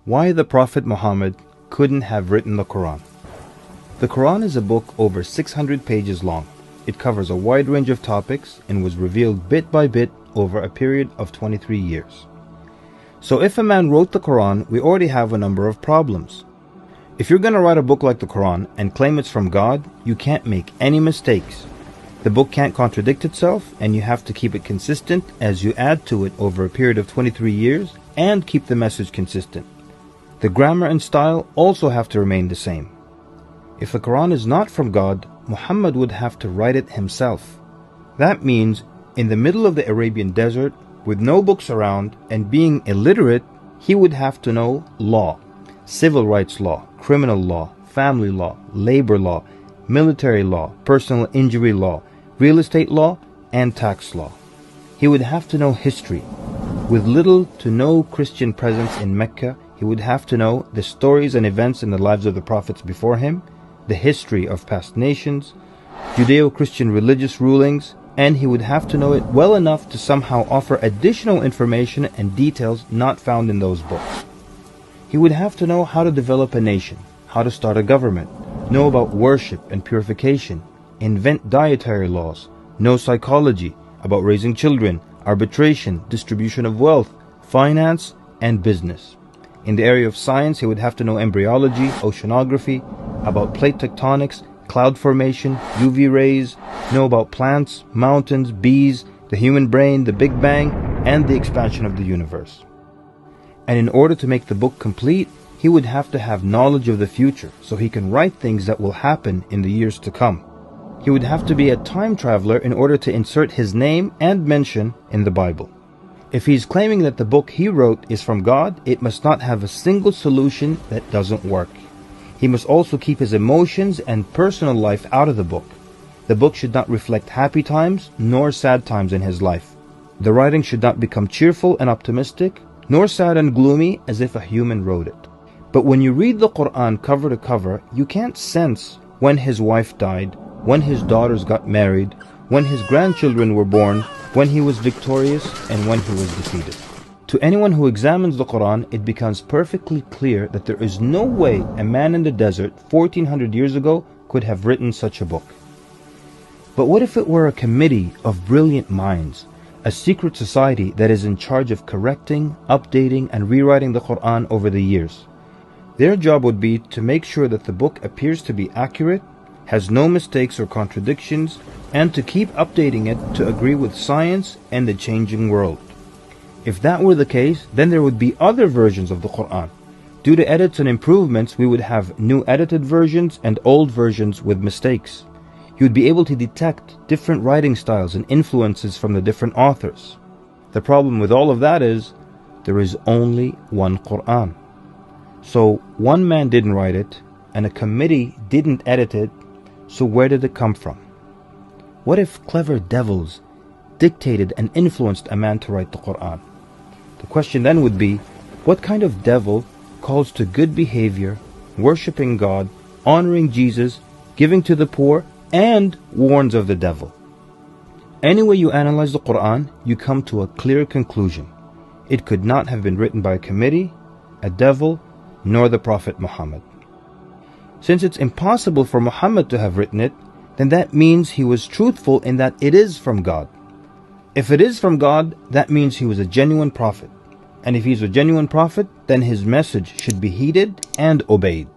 Why the Prophet Muhammad couldn't have written the Quran. The Quran is a book over 600 pages long. It covers a wide range of topics and was revealed bit by bit over a period of 23 years. So if a man wrote the Quran, we already have a number of problems. If you're going to write a book like the Quran and claim it's from God, you can't make any mistakes. The book can't contradict itself, and you have to keep it consistent as you add to it over a period of 23 years and keep the message consistent. The grammar and style also have to remain the same. If the Quran is not from God, Muhammad would have to write it himself. That means in the middle of the Arabian desert, with no books around and being illiterate, he would have to know law, civil rights law, criminal law, family law, labor law, military law, personal injury law, real estate law, and tax law. He would have to know history. With little to no Christian presence in Mecca, he would have to know the stories and events in the lives of the prophets before him, the history of past nations, Judeo-Christian religious rulings, and he would have to know it well enough to somehow offer additional information and details not found in those books. He would have to know how to develop a nation, how to start a government, know about worship and purification, invent dietary laws, know psychology, about raising children, arbitration, distribution of wealth, finance, and business. In the area of science, he would have to know embryology, oceanography, about plate tectonics, cloud formation, UV rays, know about plants, mountains, bees, the human brain, the Big Bang, and the expansion of the universe. And in order to make the book complete, he would have to have knowledge of the future so he can write things that will happen in the years to come. He would have to be a time traveler in order to insert his name and mention in the Bible. If he's claiming that the book he wrote is from God, it must not have a single solution that doesn't work. He must also keep his emotions and personal life out of the book. The book should not reflect happy times nor sad times in his life. The writing should not become cheerful and optimistic, nor sad and gloomy as if a human wrote it. But when you read the Quran cover to cover, you can't sense when his wife died, when his daughters got married, when his grandchildren were born, when he was victorious, and when he was defeated. To anyone who examines the Quran, it becomes perfectly clear that there is no way a man in the desert 1400 years ago could have written such a book. But what if it were a committee of brilliant minds, a secret society that is in charge of correcting, updating, and rewriting the Quran over the years? Their job would be to make sure that the book appears to be accurate, has no mistakes or contradictions, and to keep updating it to agree with science and the changing world. If that were the case, then there would be other versions of the Quran. Due to edits and improvements, we would have new edited versions and old versions with mistakes. You would be able to detect different writing styles and influences from the different authors. The problem with all of that is, there is only one Quran. So one man didn't write it, and a committee didn't edit it, so where did it come from? What if clever devils dictated and influenced a man to write the Quran? The question then would be, what kind of devil calls to good behavior, worshipping God, honoring Jesus, giving to the poor, and warns of the devil? Any way you analyze the Quran, you come to a clear conclusion. It could not have been written by a committee, a devil, nor the Prophet Muhammad. Since it's impossible for Muhammad to have written it, then that means he was truthful in that it is from God. If it is from God, that means he was a genuine prophet. And if he's a genuine prophet, then his message should be heeded and obeyed.